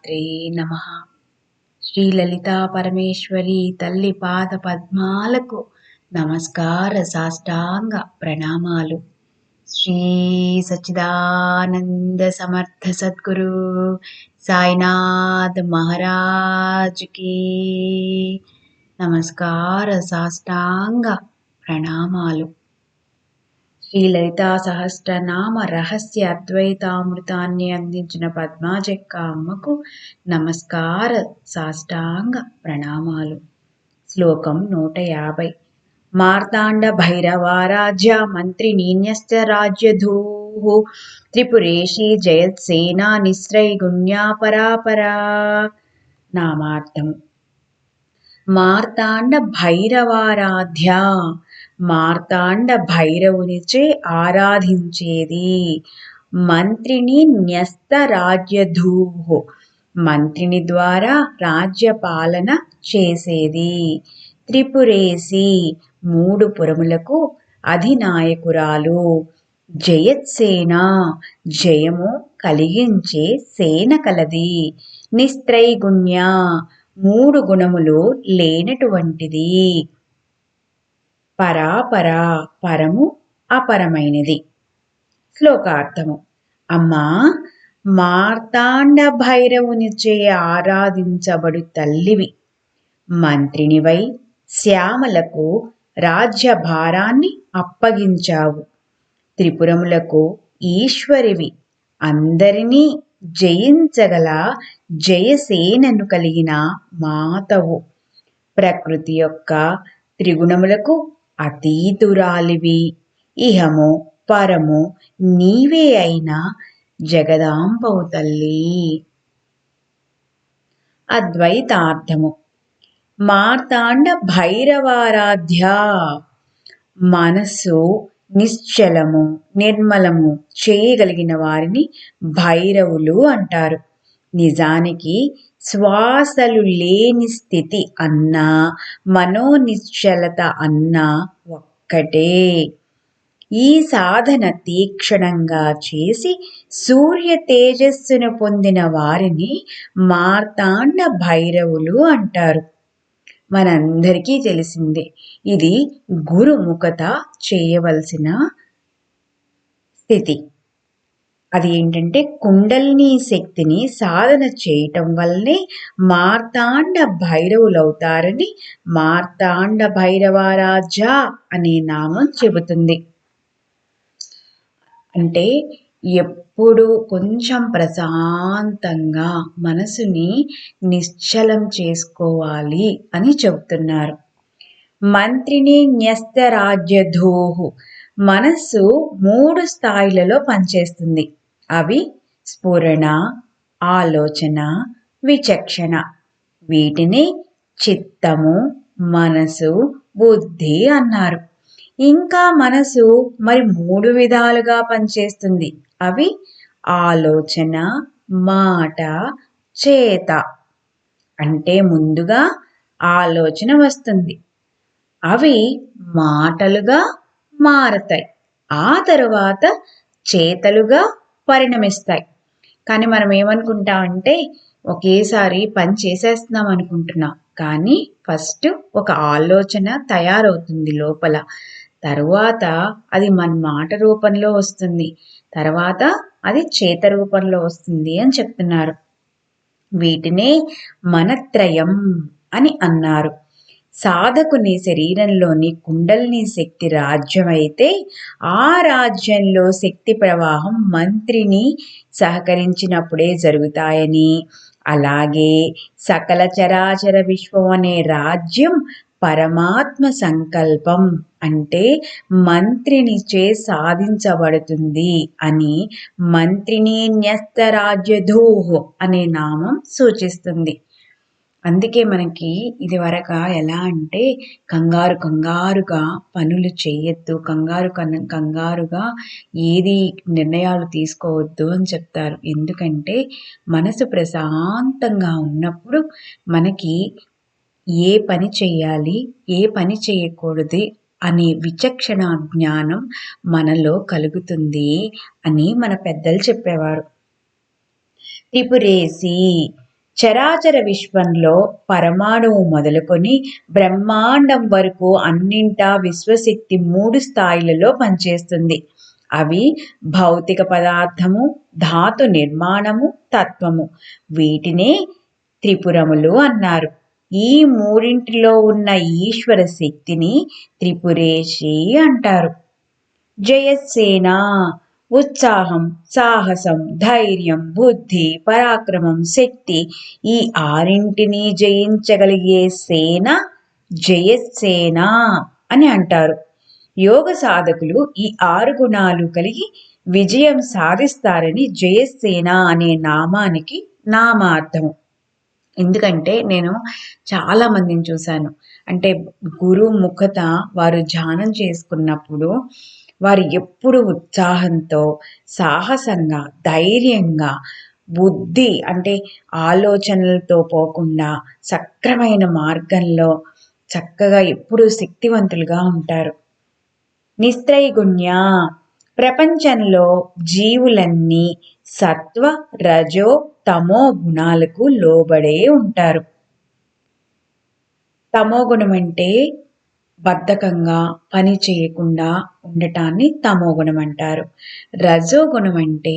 శ్రీమాత్రే నమః. శ్రీ లలితా పరమేశ్వరి తల్లి పాద పద్మాలకు నమస్కార సాష్టాంగ ప్రణామాలు. శ్రీ సచ్చిదానంద సమర్థ సద్గురు సాయినాథ్ మహారాజుకి నమస్కార సాష్టాంగ ప్రణామాలు. శ్రీ లలితా సహస్రనామ రహస్య అద్వైతామృతాన్ని అందించిన పద్మాజక్క అమ్మకు నమస్కార సాష్టాంగ ప్రణామాలు. శ్లోకం 150. మార్తాండ భైరవారాజ్య మంత్రి నీన్యశ్చ రాజ్యధూః త్రిపురేషి జయత్సేనా నిస్త్రైగుణ్యా పరాపరా. నామార్థం: మార్తాండ భైరవారాధ్య, మార్తాండ భైరవునిచే ఆరాధించేది. మంత్రిని న్యస్త రాజ్యధూః, మంత్రిని ద్వారా రాజ్యపాలన చేసేది. త్రిపురేసి, 3 పురములకు అధినాయకురాలు. జయత్సేన, జయము కలిగించే సేన కలది. నిస్త్రైగుణ్య, 3 గుణములు లేనటువంటిది. పరాపరా, పరము అపరమైనది. శ్లోకార్థము: అమ్మా, మార్తాండ భైరవునిచే ఆరాధించబడు తల్లివి. మంత్రినివై శ్యామలకు రాజ్యభారాన్ని అప్పగించావు. త్రిపురములకు ఈశ్వరివి. అందరినీ జయించగల జయసేనను కలిగిన మాతవు. ప్రకృతి యొక్క త్రిగుణములకు అతీతురాలివి. ఇహము పరము నీవే అయిన జగదాంబవు తల్లి. అద్వైతార్థము: మార్తాండ భైరవారాధ్య, మనస్సు నిశ్చలము నిర్మలము చేయగలిగిన వారిని భైరవులు అంటారు. నిజానికి శ్వాసలు లేని స్థితి అన్నా మనోనిశ్చలత అన్నా ఒక్కటే. ఈ సాధన తీక్షణంగా చేసి సూర్య తేజస్సును పొందిన వారిని మార్తాండ భైరవులు అంటారు. మనందరికీ తెలిసిందే, ఇది గురుముఖత చేయవలసిన స్థితి. అది ఏంటంటే కుండలిని శక్తిని సాధన చేయటం వల్లే మార్తాండ భైరవులవుతారని మార్తాండ భైరవారాజ అనే నామం చెబుతుంది. అంటే ఎప్పుడు కొంచెం ప్రశాంతంగా మనసుని నిశ్చలం చేసుకోవాలి అని చెబుతున్నారు. మంత్రిని న్యస్త రాజ్యధూః, మనస్సు 3 స్థాయిలలో పనిచేస్తుంది. అవి స్ఫురణ, ఆలోచన, విచక్షణ. వీటిని చిత్తము, మనసు, బుద్ధి అన్నారు. ఇంకా మనసు మరి 3 విధాలుగా పనిచేస్తుంది. అవి ఆలోచన, మాట, చేత. అంటే ముందుగా ఆలోచన వస్తుంది, అవి మాటలుగా మారతాయి, ఆ తరువాత చేతలుగా పరిణమిస్తాయి. కానీ మనం ఏమనుకుంటామంటే ఒకేసారి పని చేసేస్తున్నాం అనుకుంటున్నాం. కానీ ఫస్ట్ ఒక ఆలోచన తయారవుతుంది లోపల, తరువాత అది మన మాట రూపంలో వస్తుంది, తర్వాత అది చేత రూపంలో వస్తుంది అని చెప్తున్నారు. వీటినే మనత్రయం అని అన్నారు. సాధకుని శరీరంలోని కుండలిని శక్తి రాజ్యమైతే ఆ రాజ్యంలో శక్తి ప్రవాహం మంత్రిని సహకరించినప్పుడే జరుగుతాయని, అలాగే సకల చరాచర విశ్వం అనే రాజ్యం పరమాత్మ సంకల్పం అంటే మంత్రినిచే సాధించబడుతుంది అని మంత్రిని న్యస్త రాజ్యధూః అనే నామం సూచిస్తుంది. అందుకే మనకి ఇది వరక ఎలా అంటే కంగారుగా పనులు చేయొద్దు, కంగారుగా ఏది నిర్ణయాలు తీసుకోవద్దు అని చెప్తారు. ఎందుకంటే మనసు ప్రశాంతంగా ఉన్నప్పుడు మనకి ఏ పని చేయాలి, ఏ పని చేయకూడదు అనే విచక్షణ జ్ఞానం మనలో కలుగుతుంది అని మన పెద్దలు చెప్పేవారు. త్రిపురేసి, చరాచర విశ్వంలో పరమాణువు మొదలుకొని బ్రహ్మాండం వరకు అన్నింటా విశ్వశక్తి 3 స్థాయిలలో పనిచేస్తుంది. అవి భౌతిక పదార్థము, ధాతు నిర్మాణము, తత్వము. వీటినే త్రిపురములు అన్నారు. ఈ మూడింటిలో ఉన్న ఈశ్వర శక్తిని త్రిపురేషి అంటారు. జయసేన ఉత్సాహం, సాహసం, ధైర్యం, బుద్ధి, పరాక్రమం, శక్తి ఈ ఆరింటిని జయించగలిగే సేన జయసేన అని అంటారు. యోగ సాధకులు ఈ 6 గుణాలు కలిగి విజయం సాధిస్తారని జయసేన అనే నామానికి నామార్థము. ఎందుకంటే నేను చాలా మందిని చూశాను. అంటే గురువు ముఖత వారు ధ్యానం చేసుకున్నప్పుడు వారు ఎప్పుడు ఉత్సాహంతో, సాహసంగా, ధైర్యంగా, బుద్ధి అంటే ఆలోచనలతో పోకుండా సక్రమైన మార్గంలో చక్కగా ఎప్పుడూ శక్తివంతులుగా ఉంటారు. నిస్త్రైగుణ్య ప్రపంచంలో జీవులన్నీ సత్వ, రజో, తమో గుణాలకు లోబడే ఉంటారు. తమో గుణం అంటే బద్ధకంగా పని చేయకుండా ఉండటాన్ని తమో గుణం అంటారు. రజో గుణం అంటే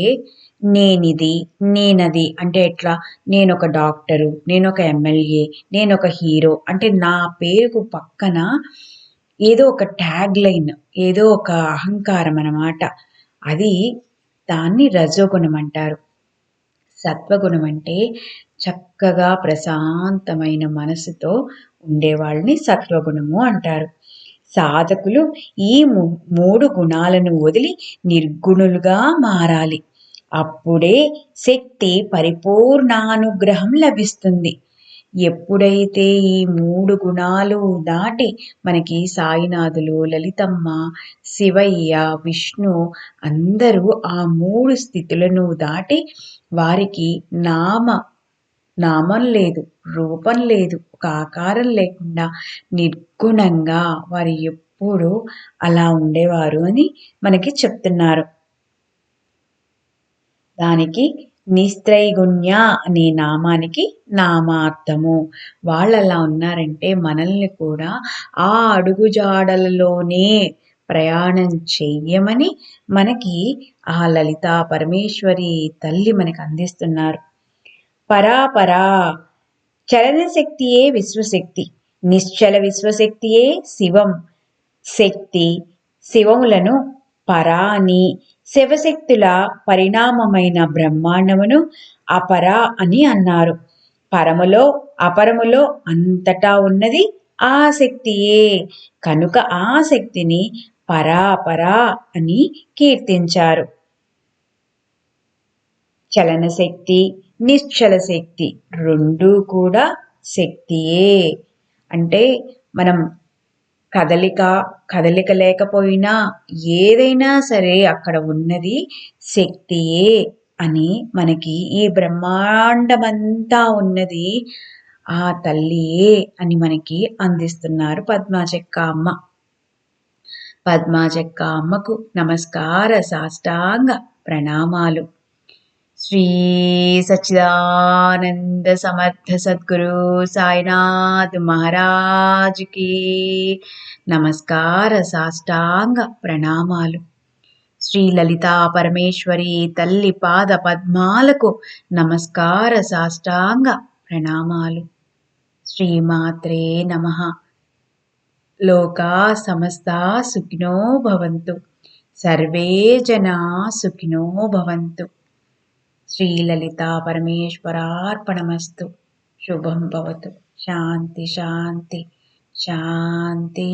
నేనిది, నేనది అంటే ఎట్లా, నేనొక డాక్టరు, నేనొక ఎమ్మెల్యే, నేనొక హీరో అంటే నా పేరుకు పక్కన ఏదో ఒక ట్యాగ్ లైన్, ఏదో ఒక అహంకారం అన్నమాట. అది దాన్ని రజోగుణం అంటారు. సత్వగుణం అంటే చక్కగా ప్రశాంతమైన మనసుతో ఉండేవాళ్ళని సత్వగుణము అంటారు. సాధకులు ఈ 3 గుణాలను వదిలి నిర్గుణులుగా మారాలి. అప్పుడే శక్తి పరిపూర్ణానుగ్రహం లభిస్తుంది. ఎప్పుడైతే ఈ 3 గుణాలు దాటి మనకి సాయినాథులు, లలితమ్మ, శివయ్య, విష్ణు అందరూ ఆ 3 స్థితులను దాటి వారికి నామం లేదు, రూపం లేదు, ఒక ఆకారం లేకుండా నిర్గుణంగా వారు ఎప్పుడూ అలా ఉండేవారు అని మనకి చెప్తున్నారు. దానికి నిస్త్రైగుణ్య అనే నామానికి నామార్థము. వాళ్ళు అలా ఉన్నారంటే మనల్ని కూడా ఆ అడుగుజాడలలోనే ప్రయాణం చెయ్యమని మనకి ఆ లలితా పరమేశ్వరి తల్లి మనకు అందిస్తున్నారు. పరాపరా చలన శక్తియే విశ్వశక్తి, నిశ్చల విశ్వశక్తియే శివం. శక్తి శివములను పరా అని, శివశక్తుల పరిణామమైన బ్రహ్మాండమును అపర అని అన్నారు. పరములో అపరములో అంతటా ఉన్నది ఆ శక్తియే. కనుక ఆ శక్తిని పరాపరా అని కీర్తించారు. చలన శక్తి, నిశ్చల శక్తి రెండూ కూడా శక్తియే. అంటే మనం కదలిక లేకపోయినా ఏదైనా సరే అక్కడ ఉన్నది శక్తియే అని మనకి ఈ బ్రహ్మాండమంతా ఉన్నది ఆ తల్లియే అని మనకి అందిస్తున్నారు పద్మాచక్క అమ్మ. పద్మాచక్క అమ్మకు నమస్కార సాష్టాంగ ప్రణామాలు. శ్రీ సచ్చిదానంద సమర్థ సద్గురు సాయినాథ్ మహారాజ్ కి నమస్కార సాష్టాంగ ప్రణామాలు. శ్రీ లలితా పరమేశ్వరి తల్లి పాద పద్మాలకు నమస్కార సాష్టాంగ ప్రణామాలు. శ్రీమాత్రే నమః. లోకా సమస్తా సుఖినో భవంతు. సర్వే జనా సుఖినో భవంతు. శ్రీలలితా పరమేశ్వరార్పణమస్తు. శుభం భవతు. శాంతి శాంతి శాంతి.